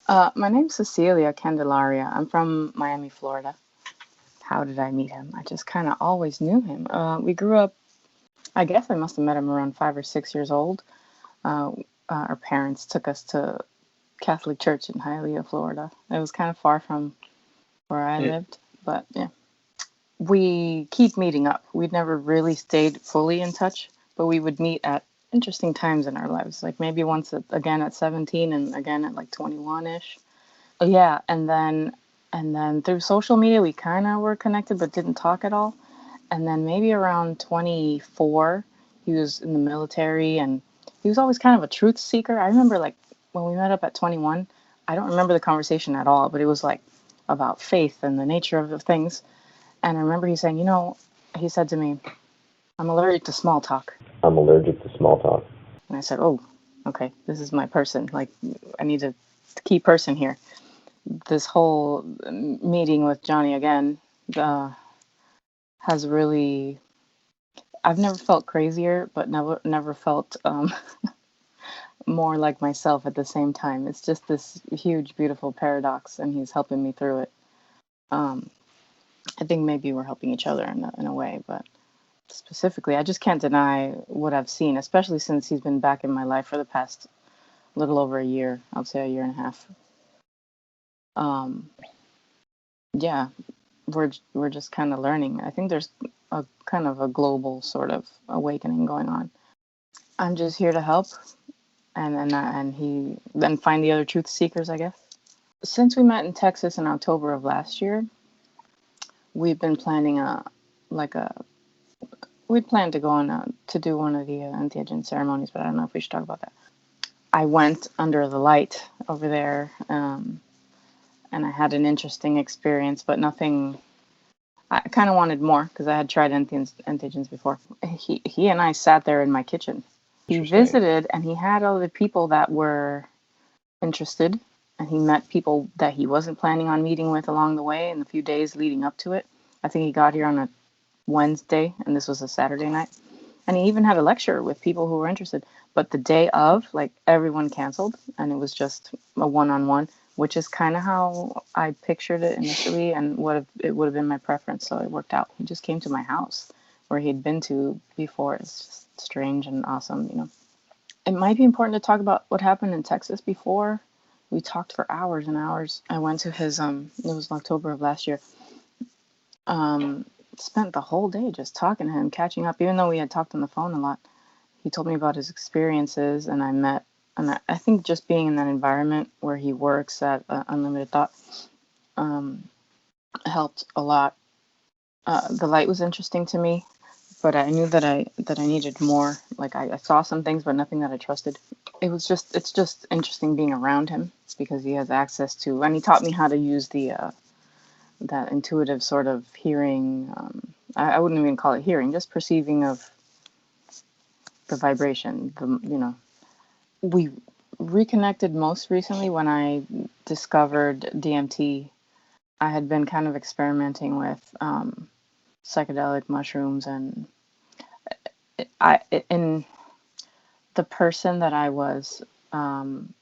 My name's Cecilia Candelaria. I'm from Miami, Florida. How did I meet him? I just kind of always knew him. We grew up, I guess I must have met him around 5 or 6 years old. Uh, our parents took us to Catholic church in Hialeah, Florida. It was kind of far from where I Mm. lived, but yeah. We keep meeting up. We'd never really stayed fully in touch, but we would meet at interesting times in our lives. Like maybe once again at 17 and again at like 21-ish. Yeah, and then through social media we kind of were connected but didn't talk at all. And then maybe around 24, he was in the military and he was always kind of a truth seeker. I remember like when we met up at 21, I don't remember the conversation at all, but it was like about faith and the nature of the things. And I remember he saying, he said to me, "I'm allergic to small talk." I'm allergic to small talk. And I said, "Oh, okay, this is my person. Like, I need a key person here." This whole meeting with Johnny again uh, has really, I've never felt crazier, but never felt more like myself at the same time. It's just this huge, beautiful paradox, and he's helping me through it. Um, I think maybe we're helping each other in a way, but specifically, I just can't deny what I've seen, especially since he's been back in my life for the past little over a year. I'll say a year and a half. Um, yeah, we're just kind of learning. I think there's a kind of a global sort of awakening going on. I'm just here to help, and he then find the other truth seekers, I guess. Since we met in Texas in October of last year, we've been planning a like a we'd planned to go on to do one of the entheogen ceremonies, but I don't know if we should talk about that. I went under the light over there, and I had an interesting experience, but nothing. I kind of wanted more because I had tried entheogens before. He and I sat there in my kitchen. He Interesting. visited, and he had other people that were interested, and he met people that he wasn't planning on meeting with along the way in the few days leading up to it. I think he got here on a Wednesday, and this was a Saturday night. And he even had a lecture with people who were interested. But the day of, like, everyone canceled, and it was just a one-on-one, which is kind of how I pictured it initially, and it would have been my preference. So it worked out. He just came to my house, where he'd been to before. It's just strange and awesome. It might be important to talk about what happened in Texas before. We talked for hours and hours. I went to his it was October of last year. Um Spent the whole day just talking to him, catching up, even though we had talked on the phone a lot. He told me about his experiences, and I think just being in that environment where he works at Unlimited Thought um helped a lot. The light was interesting to me, but I knew that I needed more. Like I saw some things, but nothing that I trusted. It's just interesting being around him because he has access to, and he taught me how to use the that intuitive sort of hearing. I wouldn't even call it hearing, just perceiving of the vibration. We reconnected most recently when I discovered DMT. I had been kind of experimenting with psychedelic mushrooms, and I in the person that I was um,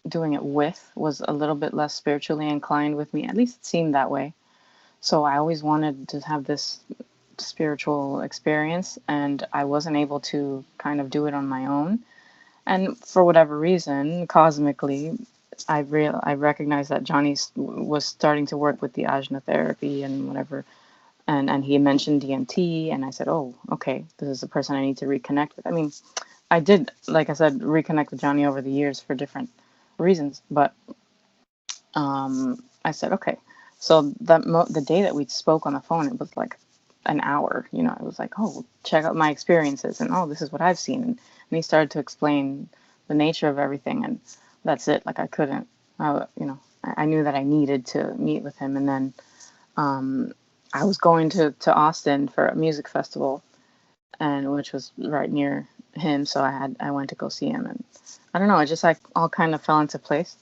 doing it with was a little bit less spiritually inclined with me. At least it seemed that way. So I always wanted to have this spiritual experience, and I wasn't able to kind of do it on my own. And for whatever reason, cosmically, I recognized that Johnny was starting to work with the ajna therapy and whatever, and he mentioned DMT, and I said, oh, okay, this is the person I need to reconnect with. I mean, I did, like I said, reconnect with Johnny over the years for different reasons, but I said, okay. So the day that we spoke on the phone, it was like an hour. It was like, oh, check out my experiences, and oh, this is what I've seen, and he started to explain the nature of everything, and that's it. Like I couldn't, I knew that I needed to meet with him, and then I was going to Austin for a music festival, and which was right near him, so I went to go see him, and I don't know, it just like all kind of fell into place.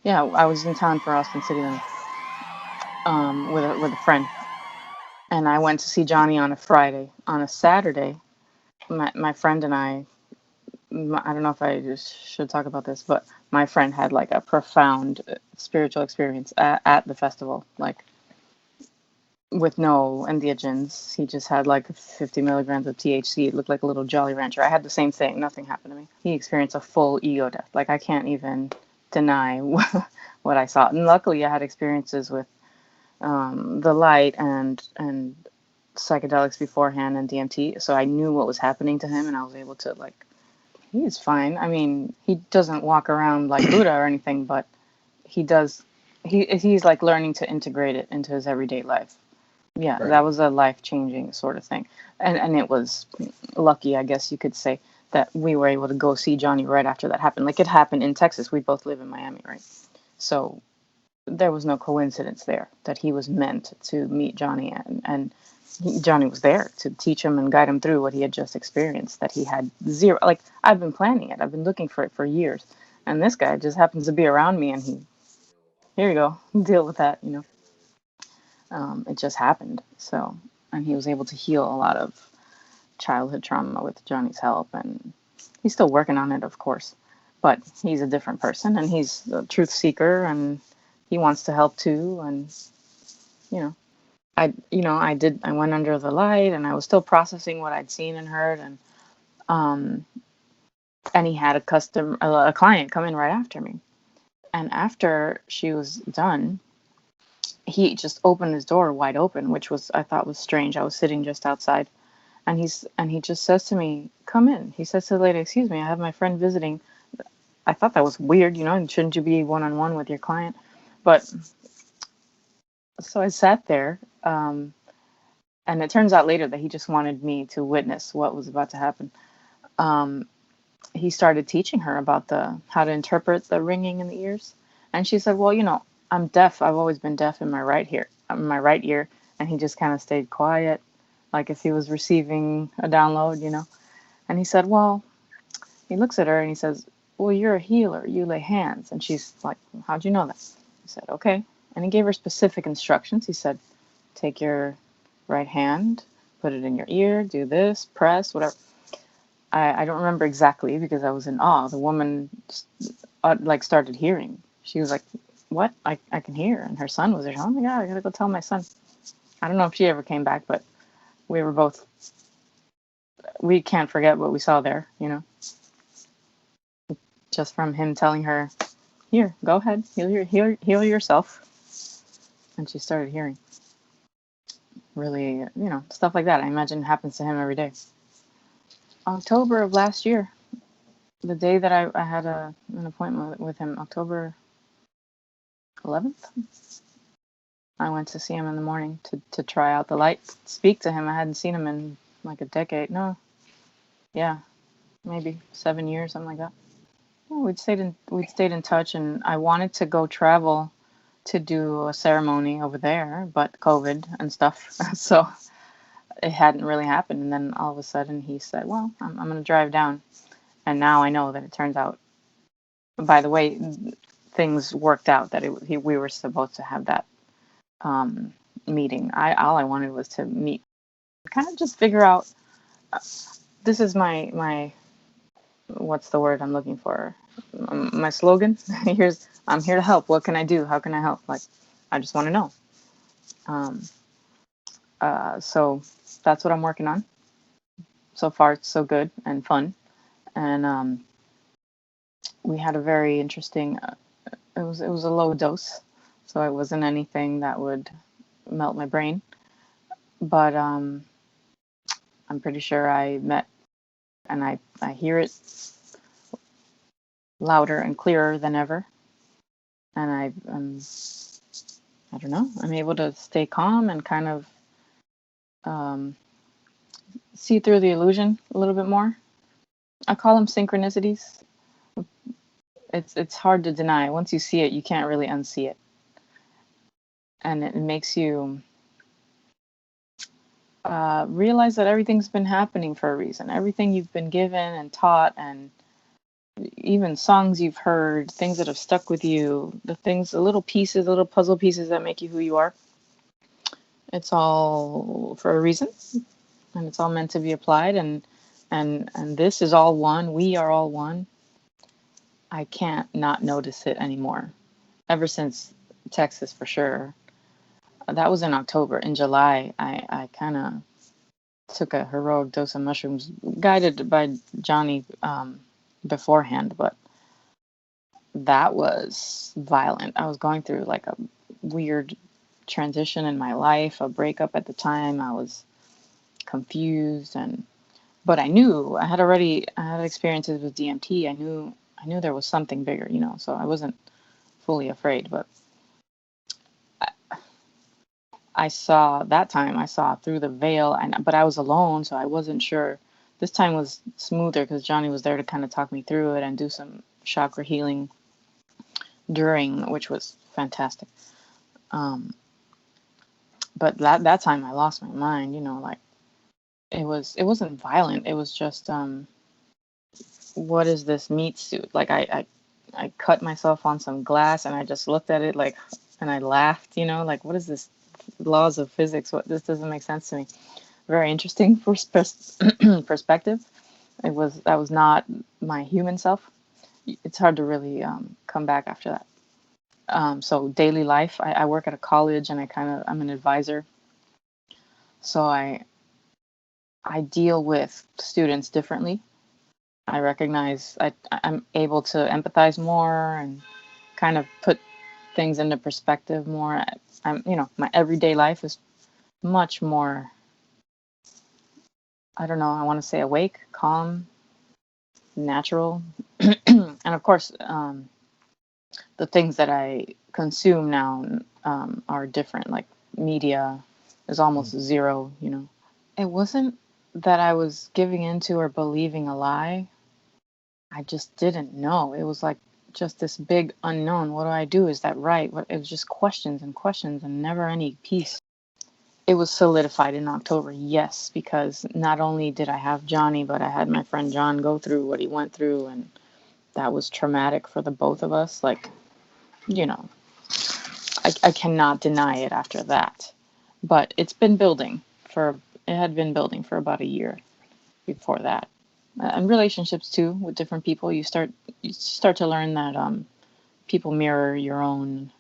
Yeah, I was in town for Austin City Limits with a friend, and I went to see Johnny on a Friday. On a Saturday, my friend and I I don't know if I just should talk about this, but my friend had like a profound spiritual experience at the festival, like with no entheogens. He just had like 50 milligrams of THC. It looked like a little Jolly Rancher. I had the same thing. Nothing happened to me. He experienced a full ego death. Like, I can't even deny what I saw. And luckily, I had experiences with the light and psychedelics beforehand and DMT, so I knew what was happening to him, and I was able to, like, he's fine. I mean, he doesn't walk around like Buddha or anything, but he does. He's like learning to integrate it into his everyday life. Yeah, Right. that was a life-changing sort of thing. And it was lucky, I guess you could say, that we were able to go see Johnny right after that happened. Like, it happened in Texas. We both live in Miami, right? So there was no coincidence there that he was meant to meet Johnny, and Johnny was there to teach him and guide him through what he had just experienced, that he had zero. Like, I've been planning it. I've been looking for it for years. And this guy just happens to be around me, and here you go, deal with that, you know. It just happened. So, and he was able to heal a lot of childhood trauma with Johnny's help, and he's still working on it, of course. But he's a different person, and he's a truth seeker, and he wants to help too. And you know, I went under the light, and I was still processing what I'd seen and heard, um, and he had a client come in right after me, and after she was done, he just opened his door wide open, which was, I thought, was strange. I was sitting just outside, and he just says to me, "Come in." He says to the lady, "Excuse me, I have my friend visiting." I thought that was weird, you know, and shouldn't you be one on one with your client? But so I sat there, and it turns out later that he just wanted me to witness what was about to happen. Um, he started teaching her about the how to interpret the ringing in the ears, and she said, "Well, you know, I'm deaf. I've always been deaf in my right ear." And he just kind of stayed quiet, like if he was receiving a download, you know. And he said, "Well," he looks at her and he says, "Well, you're a healer. You lay hands." And she's like, "How'd you know that?" He said, "Okay." And he gave her specific instructions. He said, "Take your right hand, put it in your ear, do this, press, whatever." I don't remember exactly because I was in awe. The woman like started hearing. She was like, "What? I can hear." And her son was there. "Oh my God, I gotta go tell my son." I don't know if she ever came back, but we were both, we can't forget what we saw there, you know, just from him telling her, "Here, go ahead, heal yourself." And she started hearing. Really, you know, stuff like that. I imagine happens to him every day. October of last year, the day that I had an appointment with him, October 11th, I went to see him in the morning to try out the light, speak to him. I hadn't seen him in like a decade. No, yeah, maybe 7 years, something like that. Yeah, we'd stayed in touch, and I wanted to go travel to do a ceremony over there, but COVID and stuff, so it hadn't really happened. And then all of a sudden, he said, "Well, I'm going to drive down." And now I know that it turns out, by the way, things worked out that we were supposed to have that um, meeting. All I wanted was to meet, kind of just figure out. This is my what's the word I'm looking for? My slogan. I'm here to help. What can I do? How can I help? Like, I just want to know. Um, so that's what I'm working on. So far, it's so good and fun. And we had a very interesting. It was a low dose, so it wasn't anything that would melt my brain. But I'm pretty sure I met, and I hear it louder and clearer than ever. And I don't know, I'm able to stay calm and kind of um, see through the illusion a little bit more. I call them synchronicities. It's hard to deny. Once you see it, you can't really unsee it, and it makes you realize that everything's been happening for a reason. Everything you've been given and taught, and even songs you've heard, things that have stuck with you, the little pieces, little puzzle pieces that make you who you are. It's all for a reason, and it's all meant to be applied, and and this is all one. We are all one. I can't not notice it anymore. Ever since Texas, for sure. That was in October. In July, I kind of took a heroic dose of mushrooms, guided by Johnny beforehand, but that was violent. I was going through like a weird transition in my life, a breakup at the time. I was confused, and but I had experiences with DMT. I knew there was something bigger, so I wasn't fully afraid, but I saw through the veil, but I was alone, so I wasn't sure. This time was smoother because Johnny was there to kind of talk me through it and do some chakra healing during, which was fantastic. Um, but that time I lost my mind, like it wasn't violent. It was just what is this meat suit? Like I cut myself on some glass and I just looked at it like, and I laughed, like what is this laws of physics? What, this doesn't make sense to me. Very interesting perspective. That was not my human self. It's hard to really come back after that. So daily life, I work at a college and I'm an advisor. So I deal with students differently. I recognize I'm able to empathize more and kind of put things into perspective more. My everyday life is much more, I don't know, I want to say awake, calm, natural. And of course, the things that I consume now are different. Like media is almost zero. It wasn't that I was giving into or believing a lie. I just didn't know. It was like just this big unknown. What do I do? Is that right? It was just questions and questions and never any peace. It was solidified in October, yes, because not only did I have Johnny, but I had my friend John go through what he went through, and that was traumatic for the both of us. Like, you know, I cannot deny it after that. But it had been building for about a year before that. And relationships too with different people, you start to learn that people mirror your own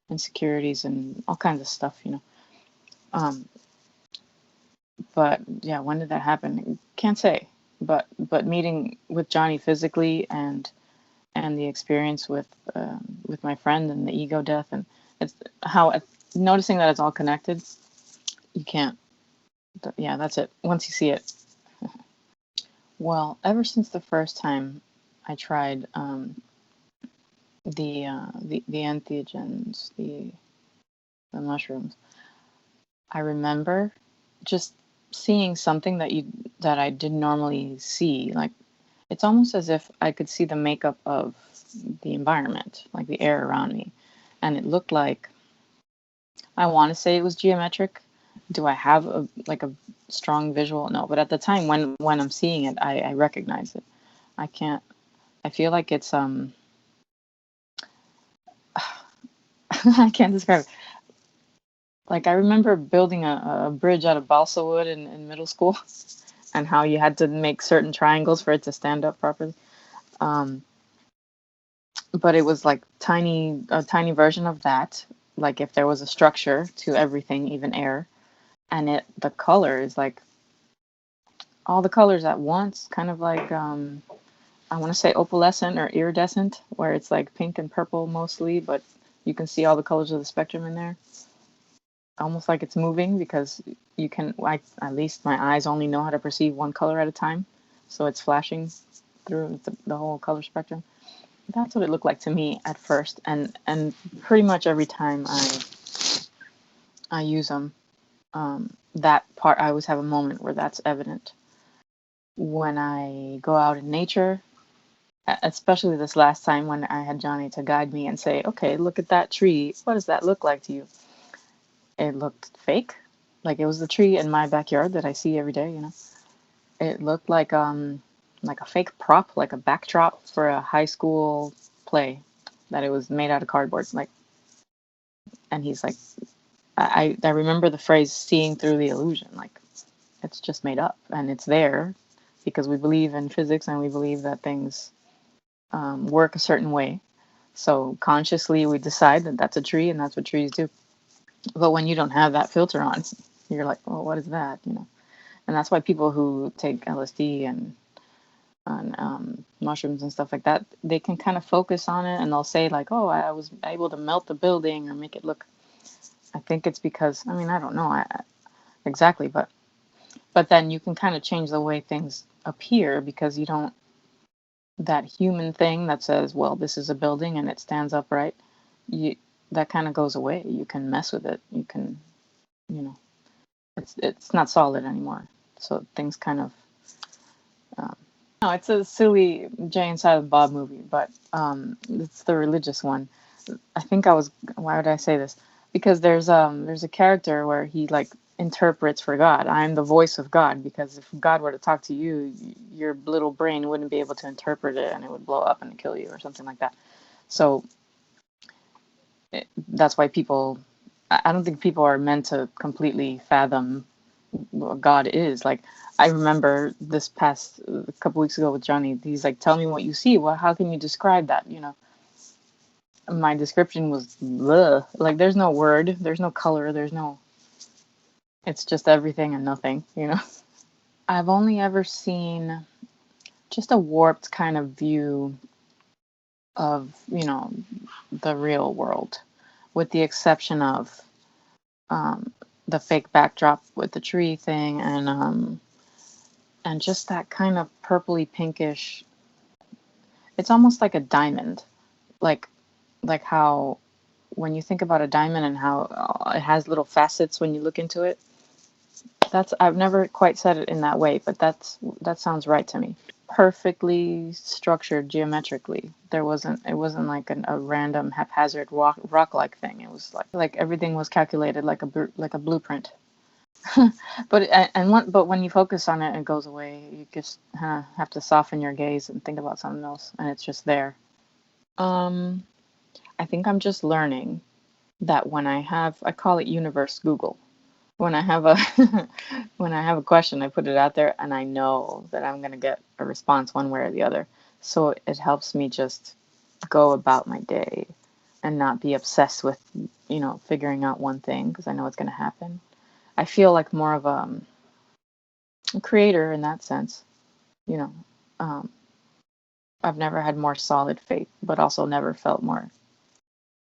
insecurities and all kinds of stuff. Um, but yeah, when did that happen? Can't say. But meeting with Johnny physically and the experience with my friend and the ego death, and it's how noticing that it's all connected. You can't. Yeah, that's it. Once you see it. Well, ever since the first time I tried the entheogens, the mushrooms, I remember just seeing something that I didn't normally see. Like it's almost as if I could see the makeup of the environment, like the air around me, and it looked like, I want to say it was geometric. Do I have a strong visual? No, but at the time when I'm seeing it, I recognize it. I can't. I feel like it's I can't describe it. Like I remember building a bridge out of balsa wood in middle school, and how you had to make certain triangles for it to stand up properly. Um, but it was like a tiny version of that. Like if there was a structure to everything, even air, and the color is like all the colors at once, kind of like I want to say opalescent or iridescent, where it's like pink and purple mostly, but you can see all the colors of the spectrum in there. Almost like it's moving because you can, like, at least my eyes only know how to perceive one color at a time, so it's flashing through the whole color spectrum. That's what it looked like to me at first, and pretty much every time I use them, that part I always have a moment where that's evident. When I go out in nature, especially this last time when I had Johnny to guide me and say, okay, look at that tree. What does that look like to you? It looked fake. Like it was the tree in my backyard that I see every day. It looked like a fake prop, like a backdrop for a high school play, that it was made out of cardboard. Like, and he's like, I remember the phrase seeing through the illusion. Like it's just made up and it's there. because we believe in physics and we believe that things work a certain way. So consciously we decide that that's a tree and that's what trees do. But when you don't have that filter on, you're like, well, what is that? And that's why people who take LSD and mushrooms and stuff like that, they can kind of focus on it and they'll say like, oh, I was able to melt the building or make it look. I think it's because, I mean, I don't know exactly, but then you can kind of change the way things appear because you don't, that human thing that says, well, this is a building and it stands upright, that kind of goes away. You can mess with it. You can, it's not solid anymore. So things kind of, no, it's a silly Jay and Silent Bob movie, but it's the religious one. I think why would I say this? Because there's a character where he like interprets for God. I'm the voice of God, because if God were to talk to you, your little brain wouldn't be able to interpret it and it would blow up and kill you or something like that. So that's why I don't think people are meant to completely fathom what God is. Like, I remember this past a couple weeks ago with Johnny, he's like, tell me what you see. Well, how can you describe that? My description was bleh. Like, there's no word, there's no color, it's just everything and nothing. I've only ever seen just a warped kind of view of, the real world, with the exception of the fake backdrop with the tree thing and just that kind of purpley pinkish. It's almost like a diamond, like how when you think about a diamond and how it has little facets when you look into it. I've never quite said it in that way, but that sounds right to me. Perfectly structured geometrically. It wasn't like a random haphazard rock-like thing. It was like everything was calculated like a blueprint. But when you focus on it, it goes away. You just have to soften your gaze and think about something else, and it's just there. I think I'm just learning that when I call it universe Google. When I have a when I have a question, I put it out there, and I know that I'm gonna get a response one way or the other. So it helps me just go about my day and not be obsessed with figuring out one thing, because I know it's gonna happen. I feel like more of a creator in that sense. You know, um, I've never had more solid faith, but also never felt more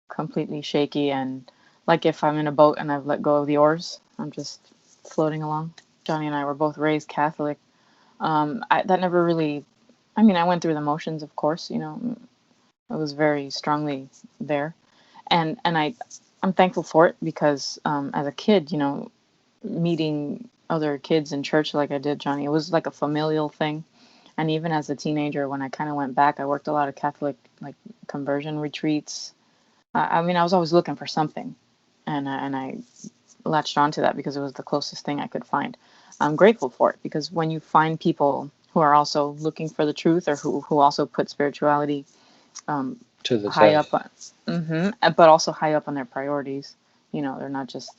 completely shaky. And like if I'm in a boat and I've let go of the oars, I'm just floating along. Johnny and I were both raised Catholic. That never really, I mean, I went through the motions, of course, I was very strongly there. And I'm thankful for it because as a kid, meeting other kids in church like I did, Johnny, it was like a familial thing. And even as a teenager, when I kind of went back, I worked a lot of Catholic like conversion retreats. I mean, I was always looking for something, and I latched onto that because it was the closest thing I could find. I'm grateful for it because when you find people who are also looking for the truth, or who also put spirituality to the high test. up on, but also high up on their priorities. They're not just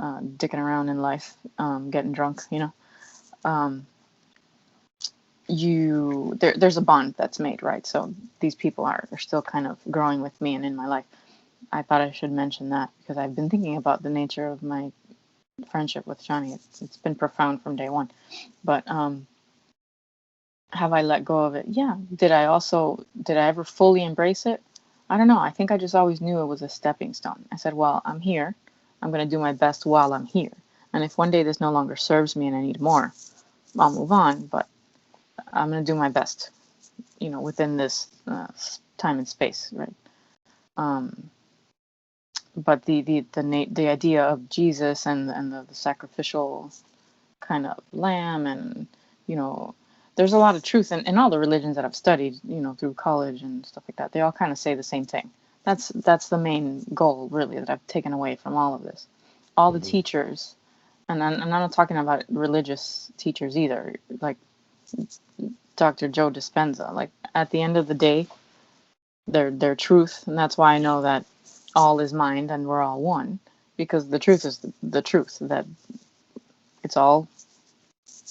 dicking around in life, getting drunk. Um, there's a bond that's made, right? So these people are still kind of growing with me and in my life. I thought I should mention that because I've been thinking about the nature of my friendship with Johnny. It's been profound from day one. But have I let go of it? Yeah. Did I ever fully embrace it? I don't know. I think I just always knew it was a stepping stone. I said, well, I'm here. I'm going to do my best while I'm here. And if one day this no longer serves me and I need more, I'll move on. But I'm going to do my best, within this time and space, right? But the idea of Jesus and the sacrificial kind of lamb, and there's a lot of truth in all the religions that I've studied, through college and stuff like that. They all kind of say the same thing. That's the main goal, really, that I've taken away from all of this. All the teachers, and I'm not talking about religious teachers either, like Dr. Joe Dispenza. Like at the end of the day, they're truth, and that's why I know that all is mind and we're all one, because the truth is the truth, that it's all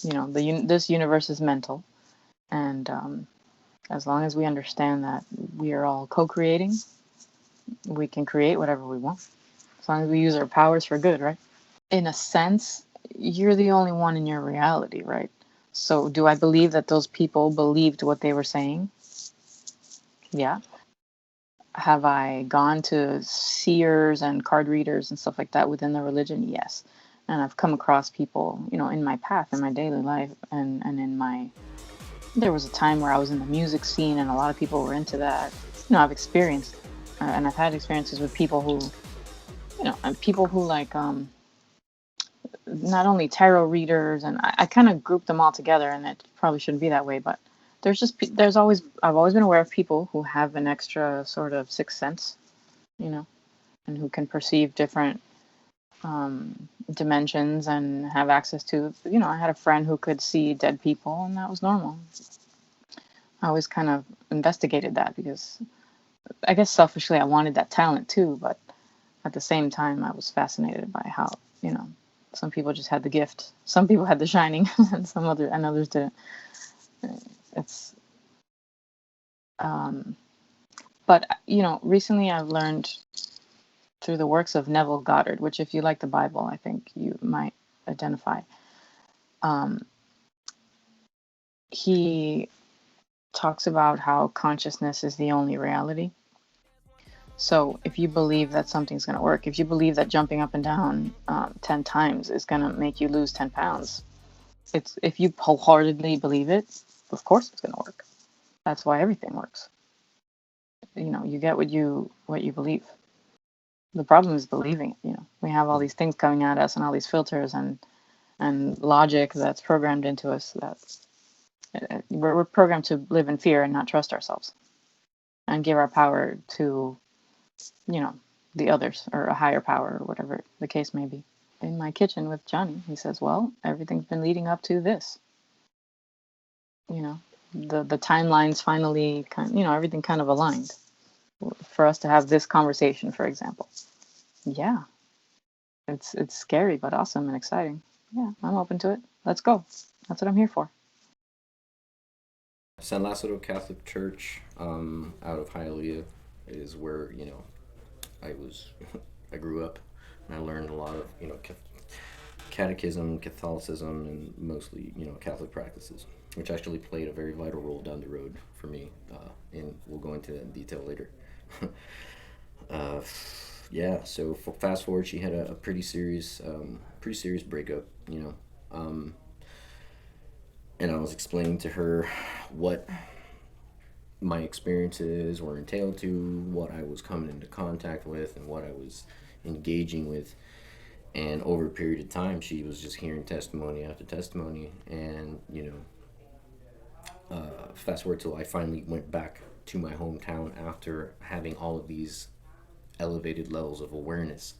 this universe is mental, and as long as we understand that we are all co-creating, we can create whatever we want. As long as we use our powers for good, right? In a sense, you're the only one in your reality, right? So do I believe that those people believed what they were saying? Yeah. Have I gone to seers and card readers and stuff like that within the religion? Yes. And I've come across people, in my path, in my daily life, and in my, there was a time where I was in the music scene and a lot of people were into that. I've experienced, and I've had experiences with people who, and people who like, not only tarot readers, and I kind of group them all together, and it probably shouldn't be that way, but I've always been aware of people who have an extra sort of sixth sense, and who can perceive different dimensions and have access to, I had a friend who could see dead people, and that was normal. I always kind of investigated that because I guess selfishly I wanted that talent too, but at the same time I was fascinated by how, some people just had the gift. Some people had the shining and others didn't. It's but recently I've learned through the works of Neville Goddard, which if you like the Bible, I think you might identify. He talks about how consciousness is the only reality. So if you believe that something's going to work, if you believe that jumping up and down 10 times is going to make you lose 10 pounds, if you wholeheartedly believe it, of course it's going to work. That's why everything works. You get what you believe. The problem is believing it. We have all these things coming at us and all these filters and logic that's programmed into us that we're programmed to live in fear and not trust ourselves and give our power to the others or a higher power or whatever the case may be. In my kitchen with Johnny, he says, well, everything's been leading up to this. The timelines finally everything kind of aligned for us to have this conversation, for example. Yeah. It's scary but awesome and exciting. Yeah, I'm open to it. Let's go. That's what I'm here for. San Lazaro Catholic Church, out of Hialeah, is where I grew up, and I learned a lot of catechism, Catholicism, and mostly Catholic practices, which actually played a very vital role down the road for me. And we'll go into that in detail later. So fast forward, she had a pretty serious breakup, and I was explaining to her what my experiences were entailed to, what I was coming into contact with, and what I was engaging with. And over a period of time, she was just hearing testimony after testimony. And, fast forward till I finally went back to my hometown after having all of these elevated levels of awareness.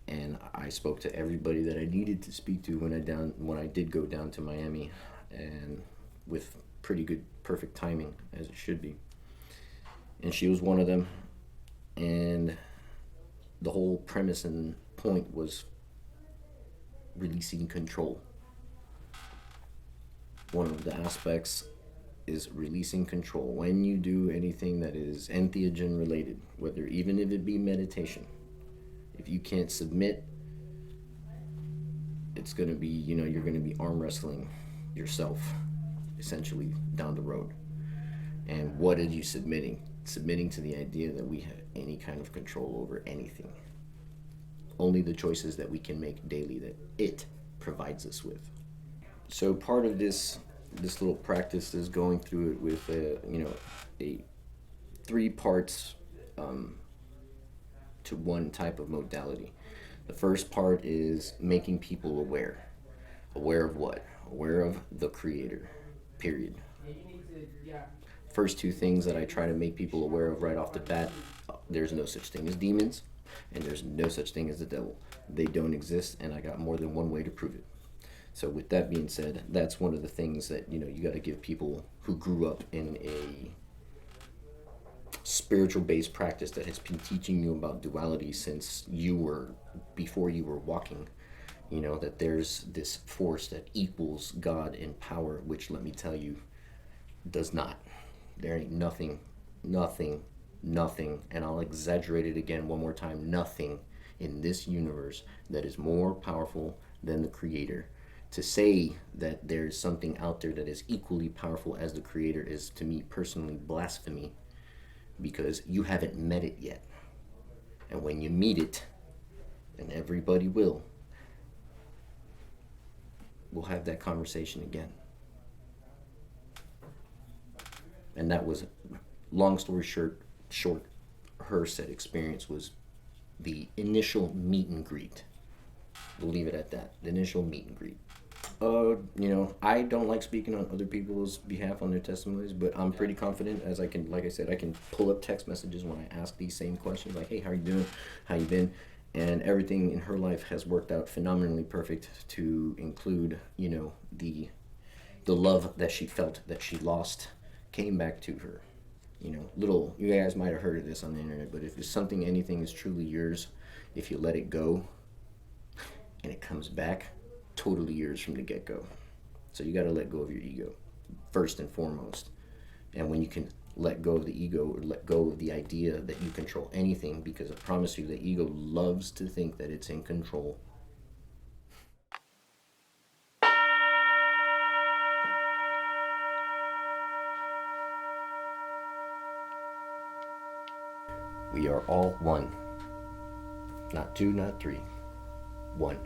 And I spoke to everybody that I needed to speak to when I did go down to Miami, and with pretty good, perfect timing, as it should be. And she was one of them. And the whole premise and point was releasing control. One of the aspects is releasing control. When you do anything that is entheogen related, even if it be meditation, if you can't submit, it's going to be, you're going to be arm wrestling yourself, essentially, down the road. And what are you submitting? Submitting to the idea that we have any kind of control over anything. Only the choices that we can make daily that it provides us with. So part of this little practice is going through it with a 3 parts to one type of modality. The first part is making people aware. Aware of what? Aware of the Creator, period. First 2 things that I try to make people aware of right off the bat: there's no such thing as demons, and there's no such thing as the devil. They don't exist, and I got more than one way to prove it. So with that being said, that's one of the things that you got to give people who grew up in a spiritual based practice that has been teaching you about duality since before you were walking. You know, that there's this force that equals God in power, which, let me tell you, does not. There ain't nothing, and I'll exaggerate it again one more time, nothing in this universe that is more powerful than the Creator. To say that there's something out there that is equally powerful as the Creator is, to me personally, blasphemy, because you haven't met it yet. And when you meet it, and everybody will, we'll have that conversation again. And that was, long story short, her said experience was the initial meet and greet. We'll leave it at that. The initial meet and greet. You know, I don't like speaking on other people's behalf on their testimonies, but I'm pretty confident, as I can, like I said, I can pull up text messages when I ask these same questions, like, hey, how you doing? How you been? And everything in her life has worked out phenomenally perfect, to include, you know, the love that she felt that she lost came back to her. You know, you guys might have heard of this on the internet, but if it's something, anything is truly yours, if you let it go and it comes back, totally yours from the get-go. So you got to let go of your ego first and foremost. And when you can let go of the ego, or let go of the idea that you control anything, because I promise you, the ego loves to think that it's in control. We are all one. Not two, not three. One.